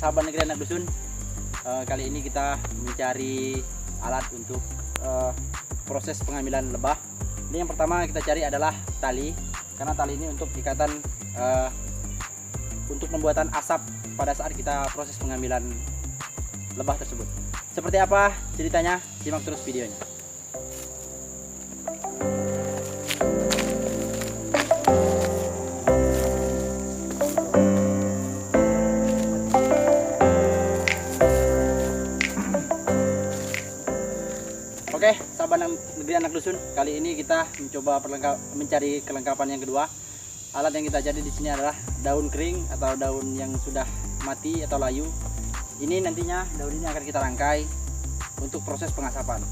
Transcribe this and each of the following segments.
sahabat negeri anak dusun, kali ini kita mencari alat untuk proses pengambilan lebah. Ini yang pertama kita cari adalah tali, karena tali ini untuk ikatan untuk pembuatan asap pada saat kita proses pengambilan lebah tersebut. Seperti apa ceritanya? Simak terus videonya. Oke, sahabat negeri anak dusun, kali ini kita mencoba mencari kelengkapan yang kedua. Alat yang kita cari di sini adalah daun kering atau daun yang sudah mati atau layu. Ini nantinya daun ini akan kita rangkai untuk proses pengasapan.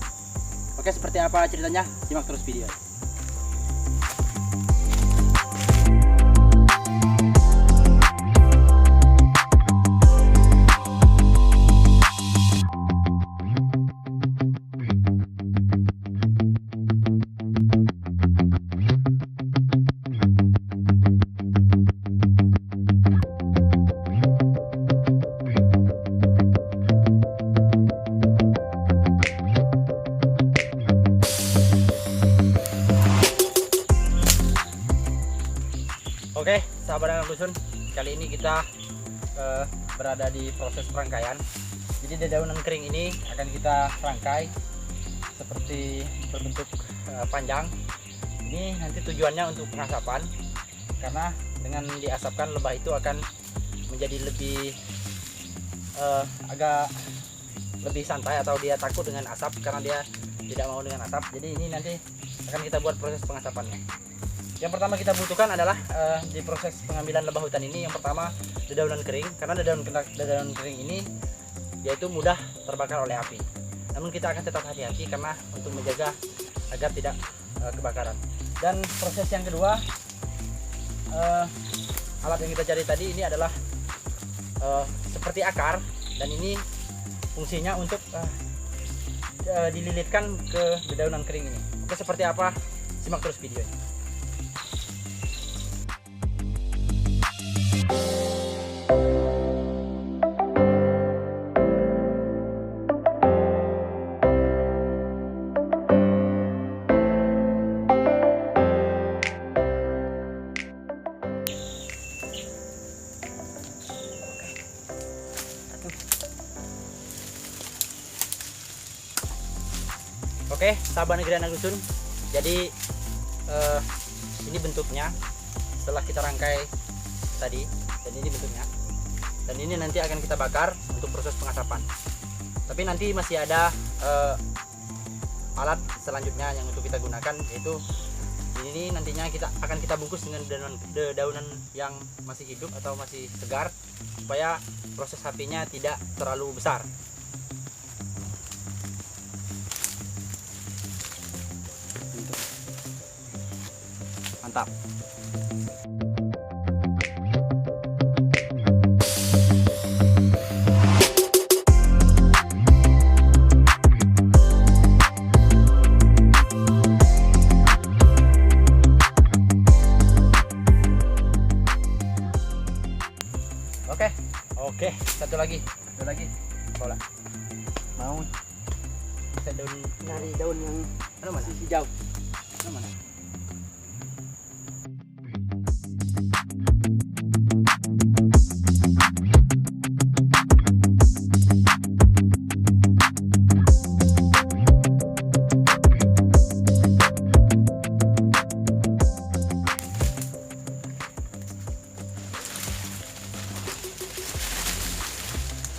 Oke, seperti apa ceritanya? Simak terus video. Oke, sahabat anak dusun, kali ini kita berada di proses perangkaian. Jadi dedaunan kering ini akan kita rangkai seperti berbentuk panjang. Ini nanti tujuannya untuk pengasapan, karena dengan diasapkan lebah itu akan menjadi lebih agak lebih santai, atau dia takut dengan asap karena dia tidak mau dengan asap. Jadi ini nanti akan kita buat proses pengasapannya. Yang pertama kita butuhkan adalah di proses pengambilan lebah hutan ini, yang pertama dedaunan kering, karena dedaunan kering ini yaitu mudah terbakar oleh api. Namun kita akan tetap hati-hati karena untuk menjaga agar tidak kebakaran. Dan proses yang kedua, alat yang kita cari tadi ini adalah seperti akar, dan ini fungsinya untuk dililitkan ke dedaunan kering ini. Oke, seperti apa? Simak terus videonya. Oke, sahabat negeri anak dusun, jadi ini bentuknya setelah kita rangkai tadi, dan ini bentuknya, dan ini nanti akan kita bakar untuk proses pengasapan. Tapi nanti masih ada alat selanjutnya yang untuk kita gunakan, yaitu ini nantinya akan kita bungkus dengan dedaunan yang masih hidup atau masih segar, supaya proses apinya tidak terlalu besar. Mantap. Oke, satu lagi bola. Mau saya nyari daun yang masih hijau. Mana?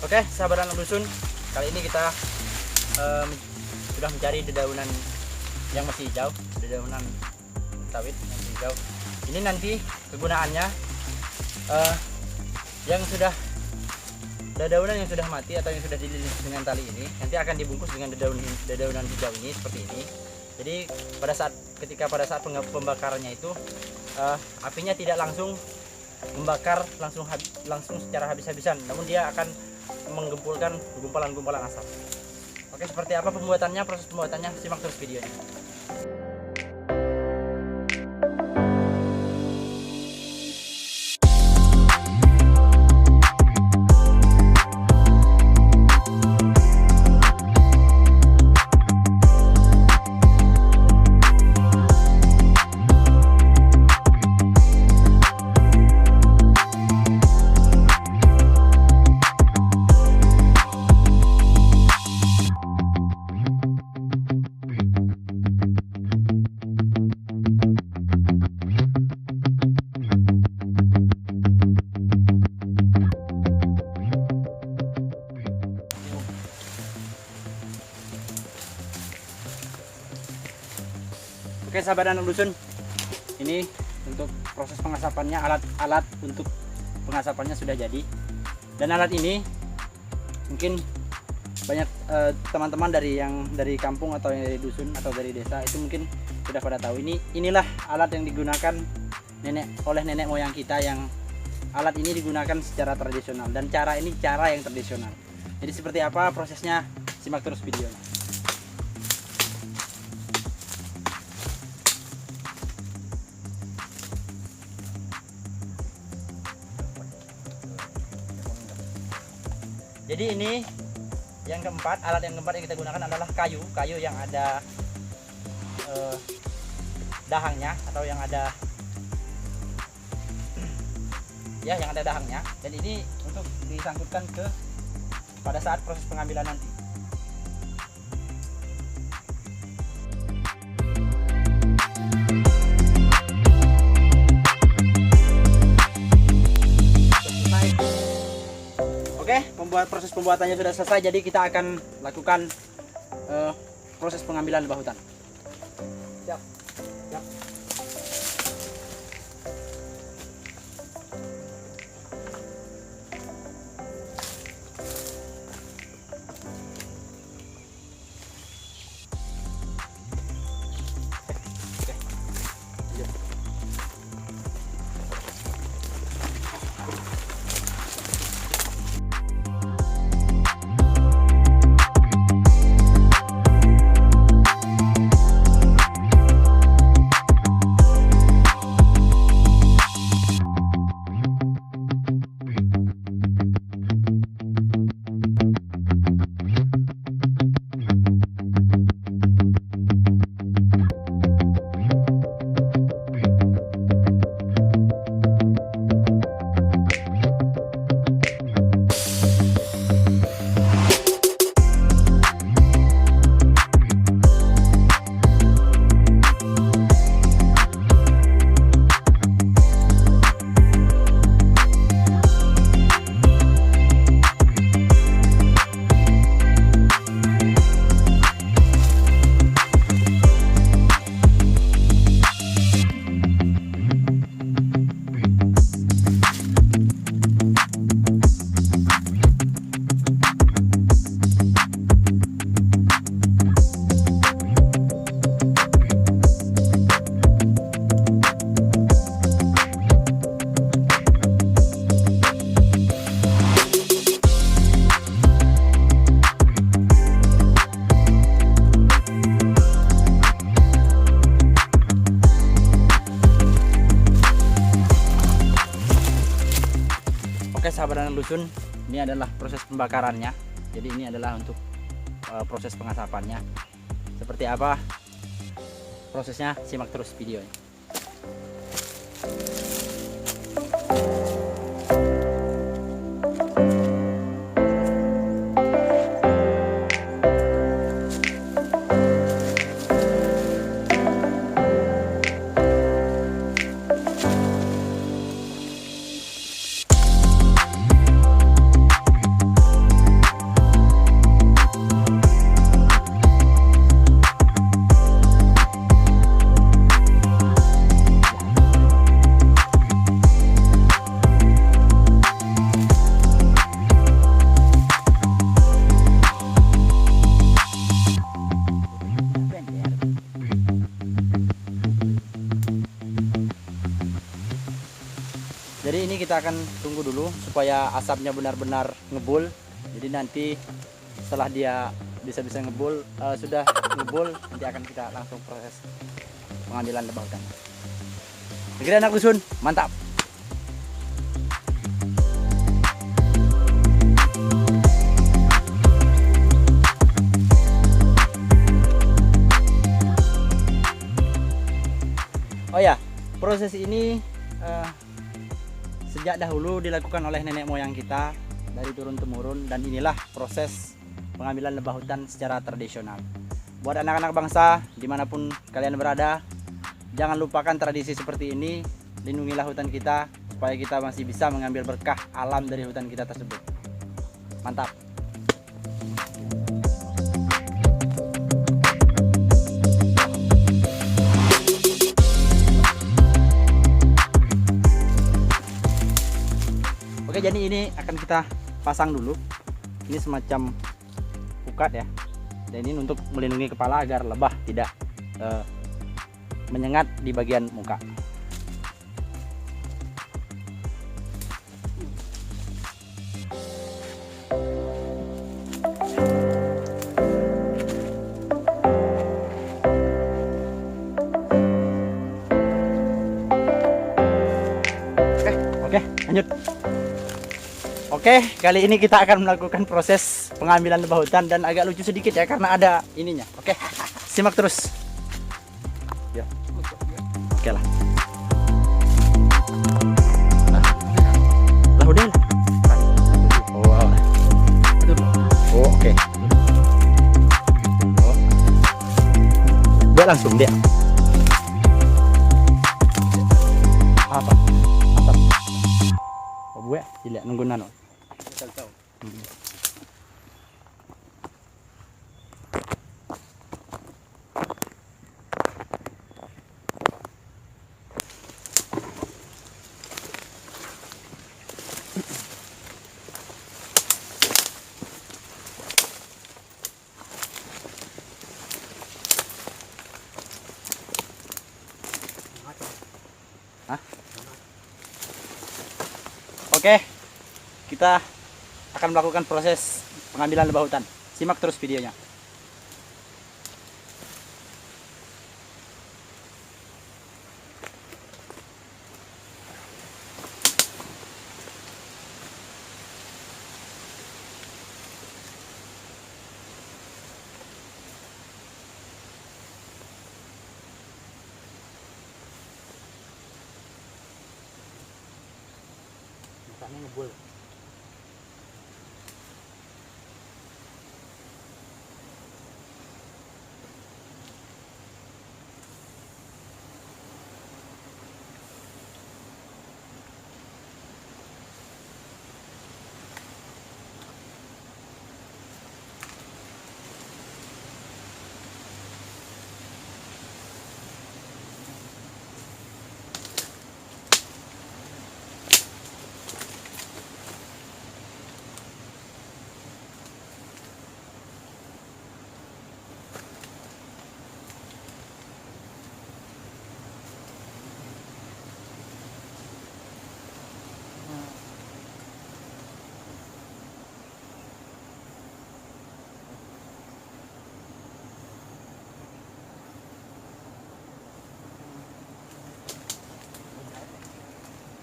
Oke, sahabat anak dusun, kali ini kita sudah mencari dedaunan yang masih hijau, dedaunan sawit yang masih hijau. Ini nanti kegunaannya dedaunan yang sudah mati atau yang sudah dililit dengan tali ini nanti akan dibungkus dengan dedaunan hijau ini seperti ini. Jadi pada saat pembakarannya itu apinya tidak langsung membakar langsung secara habis-habisan, namun dia akan menggempulkan gumpalan-gumpalan asap. Oke, seperti apa pembuatannya, proses pembuatannya, simak terus videonya. Oke sahabat anak dusun, ini untuk proses pengasapannya, alat-alat untuk pengasapannya sudah jadi. Dan alat ini mungkin banyak teman-teman dari kampung atau yang dari dusun atau dari desa itu mungkin sudah pada tahu. Inilah alat yang digunakan oleh nenek moyang kita, yang alat ini digunakan secara tradisional, dan cara ini cara yang tradisional. Jadi seperti apa prosesnya, simak terus videonya. Jadi ini yang keempat, alat yang keempat yang kita gunakan adalah kayu yang ada dahangnya atau yang ada ya yang ada dahangnya, dan ini untuk disangkutkan pada saat proses pengambilan nanti. Oke, proses pembuatannya sudah selesai, jadi kita akan lakukan proses pengambilan lebah hutan. Siap. Siap. Oke sahabat anak dusun, ini adalah proses pembakarannya. Jadi ini adalah untuk proses pengasapannya. Seperti apa prosesnya, simak terus videonya. Jadi ini kita akan tunggu dulu supaya asapnya benar-benar ngebul. Jadi nanti setelah dia bisa ngebul, sudah ngebul, nanti akan kita langsung proses pengambilan lebah hutan. Oke anak dusun, mantap. Oh ya, proses ini sejak dahulu dilakukan oleh nenek moyang kita dari turun temurun, dan inilah proses pengambilan lebah hutan secara tradisional. Buat anak-anak bangsa dimanapun kalian berada, jangan lupakan tradisi seperti ini. Lindungilah hutan kita supaya kita masih bisa mengambil berkah alam dari hutan kita tersebut. Mantap. jadi ini akan kita pasang dulu. Ini semacam pukat ya. Dan ini untuk melindungi kepala agar lebah tidak menyengat di bagian muka. Oke, lanjut. Oke, kali ini kita akan melakukan proses pengambilan lebah hutan dan agak lucu sedikit ya karena ada ininya. Oke, simak terus. Ya. Oke lah. Lah udah. Oh, wow. Oh, oke. Oh. Dia langsung dia. Apa? Gue tidak nunggu nano. Oke, kita akan melakukan proses pengambilan lebah hutan. Simak terus videonya. Masaknya ngebul.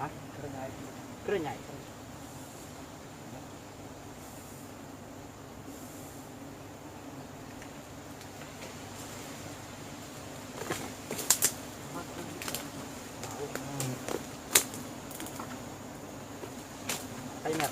Hah? Kerenyai. Kerenyai. Timer.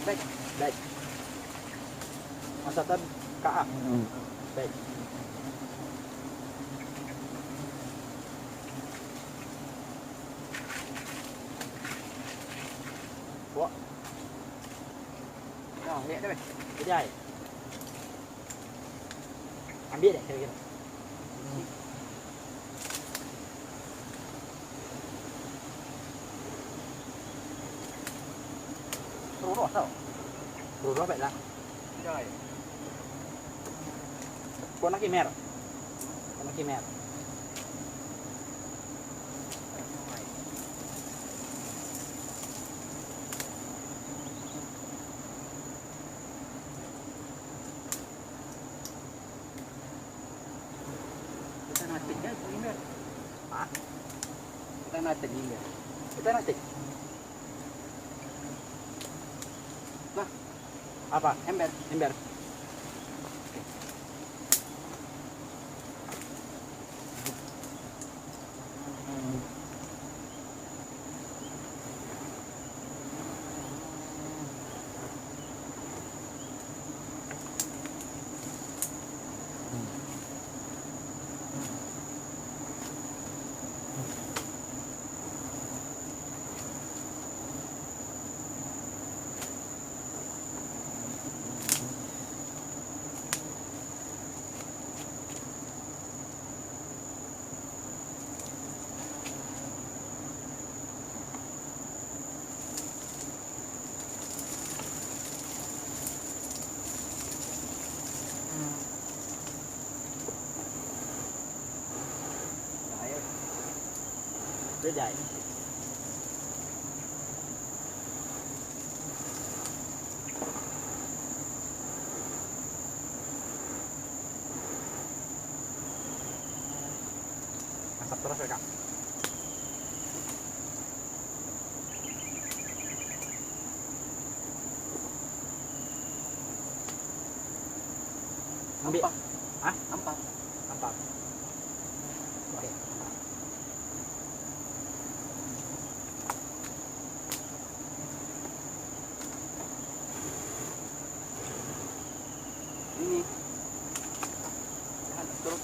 Baik. Baik. Masatan KA. Baik. Wah. Nah, lihat deh. Jadi ambil deh kira-kira. Rủa sao? Rủa vậy là. Rồi. Con nó mer. Con nó mer. Kita natik kan mer. Ah. Kita natik ini. Kita natik. Nah, apa? Ember. Beda. Asap terus ya, Kak. Ambil. Hah? Ampak. Oke. Ini. Jangan terus.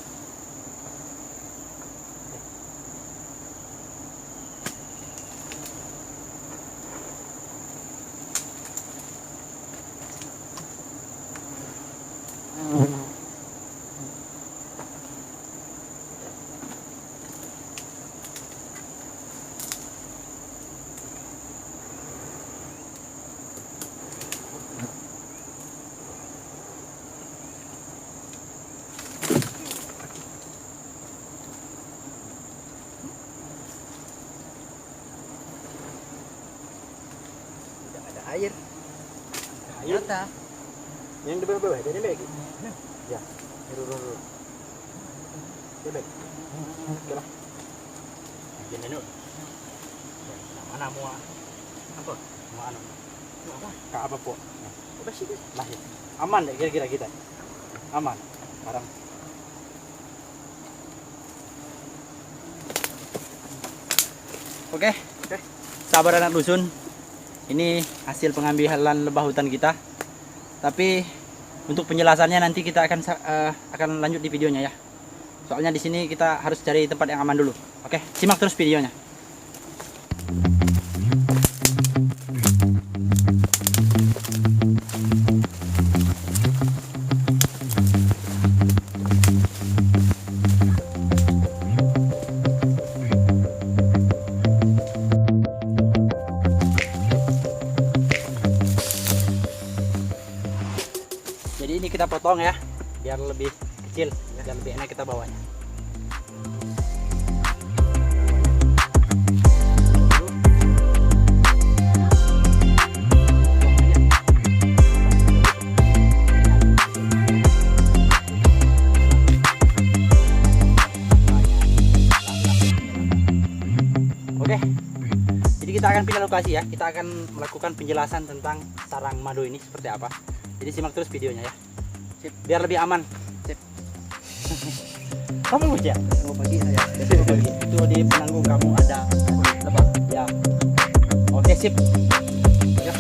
Air nyata yang di bawah dari lagi ya ruru bebek oke lah jadi nu mana mau apa mau anu apa kak apa po apa sih lah aman deh kira-kira kita aman barang oke sabar anak dusun. Ini hasil pengambilan lebah hutan kita. Tapi untuk penjelasannya nanti kita akan lanjut di videonya ya. Soalnya di sini kita harus cari tempat yang aman dulu. Oke, simak terus videonya. Jadi ini kita potong ya, biar lebih kecil, biar lebih enak kita bawanya. Oke, jadi kita akan pindah lokasi ya. Kita akan melakukan penjelasan tentang sarang madu ini seperti apa. Jadi simak terus videonya ya. Sip. Biar lebih aman. Sip. Kamu ya? Mau pagi saya. Pagi. Itu di penanggung kamu ada lebah. Ya. Oke, sip. Ya.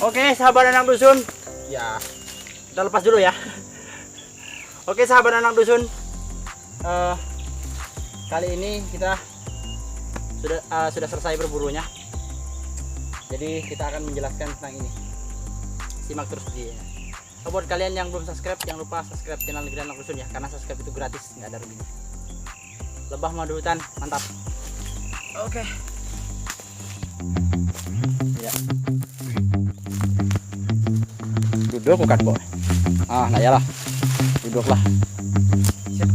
Oke, sahabat anak dusun. Ya, kita lepas dulu ya. Oke, sahabat anak dusun. Kali ini kita sudah selesai berburunya. Jadi kita akan menjelaskan tentang ini. Simak terus videonya. Buat kalian yang belum subscribe, jangan lupa subscribe channel Negeri Anak Dusun ya, karena subscribe itu gratis, nggak ada ruginya. Lebah madu hutan, mantap. Oke. Ya. Duduk bukan boy. Nah ya lah. Duduklah. Siap.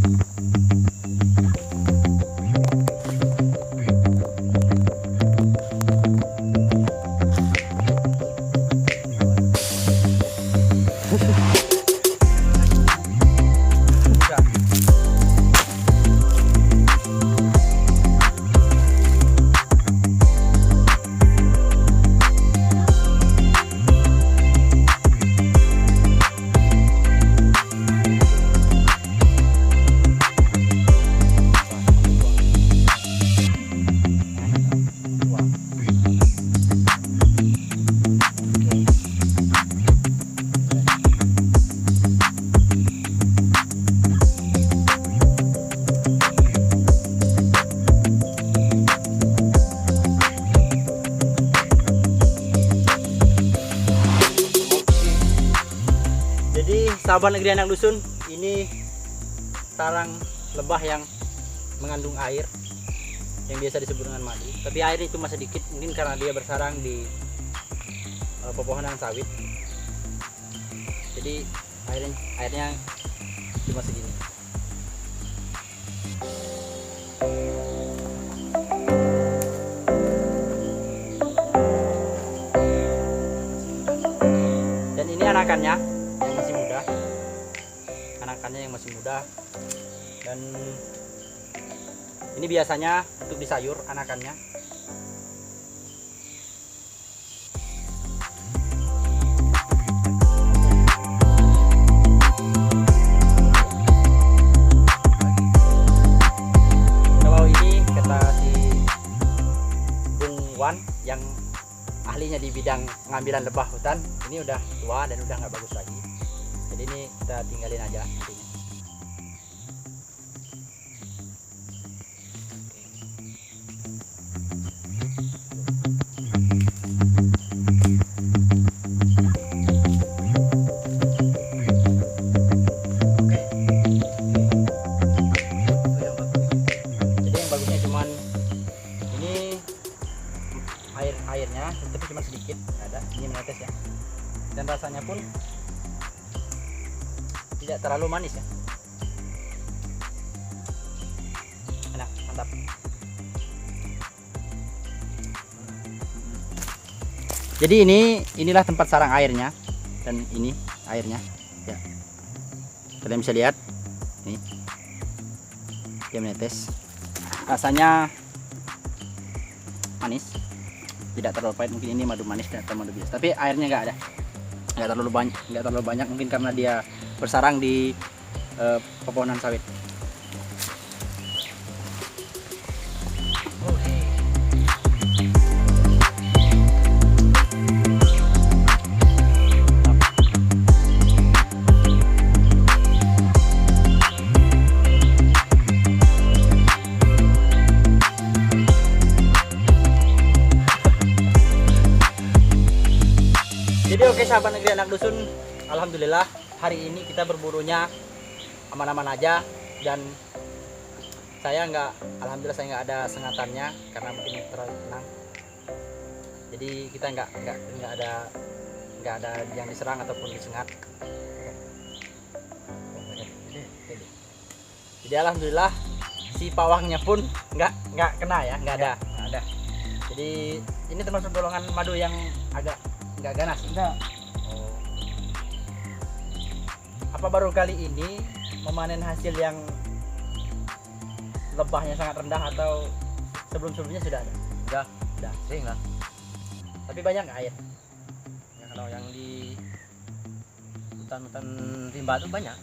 Sahabat Negeri Anak Dusun, ini sarang lebah yang mengandung air yang biasa disebut dengan madu, tapi airnya cuma sedikit, mungkin karena dia bersarang di pepohonan sawit, jadi airnya cuma segini. Dan ini anakannya yang masih muda, dan ini biasanya untuk di sayur anakannya. Kalau ini kata si Bung Wan yang ahlinya di bidang pengambilan lebah hutan, ini udah tua dan udah nggak bagus lagi, jadi ini kita tinggalin aja nantinya. Airnya tapi cuma sedikit, ada ini menetes ya, dan rasanya pun tidak terlalu manis ya, enak, mantap. Jadi inilah tempat sarang airnya, dan ini airnya ya, kalian bisa lihat nih, dia menetes, rasanya manis, tidak terlalu pahit. Mungkin ini madu manis atau madu biasa, tapi airnya nggak terlalu banyak, mungkin karena dia bersarang di pepohonan sawit. Jadi oke sahabat Negeri Anak Dusun, alhamdulillah hari ini kita berburunya aman-aman aja, dan alhamdulillah saya nggak ada sengatannya karena mungkin terlalu tenang. Jadi kita nggak ada yang diserang ataupun disengat. Jadi alhamdulillah si pawangnya pun nggak kena ya, nggak ada. Jadi ini termasuk golongan madu yang agak nggak ganas. Enggak. Oh. Apa baru kali ini memanen hasil yang lebahnya sangat rendah, atau sebelum-sebelumnya sudah ada? Udah sering lah. Tapi banyak nggak air? Ya, kalau yang di hutan-hutan rimba itu banyak.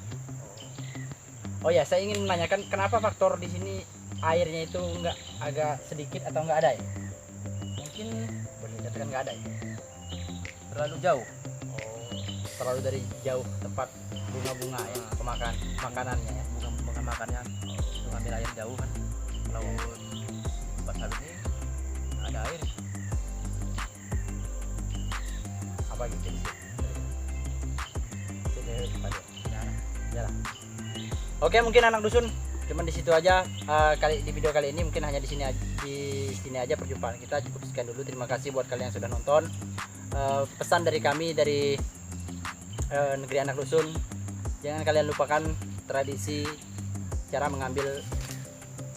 Oh ya, saya ingin menanyakan kenapa faktor di sini airnya itu agak sedikit atau nggak ada ya? Mungkin boleh dikatakan nggak ada ya. terlalu jauh. Oh, terlalu dari jauh tempat bunga-bunga ya, makanannya ya. Bukan makannya untuk ambil air jauh kan. Kalau tempat sawit ini ada air. Apa gitu sih? Jalan. Oke, mungkin anak dusun cuman di situ aja di video kali ini, mungkin hanya di sini aja perjumpaan kita, cukup sekian dulu. Terima kasih buat kalian yang sudah nonton. Pesan dari kami dari Negeri Anak Dusun, jangan kalian lupakan tradisi cara mengambil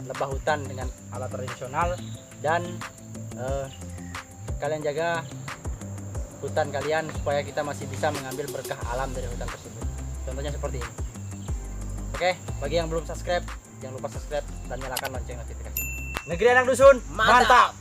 lebah hutan dengan alat tradisional, dan kalian jaga hutan kalian supaya kita masih bisa mengambil berkah alam dari hutan tersebut. Contohnya seperti ini. Oke, bagi yang belum subscribe, jangan lupa subscribe dan nyalakan lonceng notifikasi. Negeri Anak Dusun, mantap!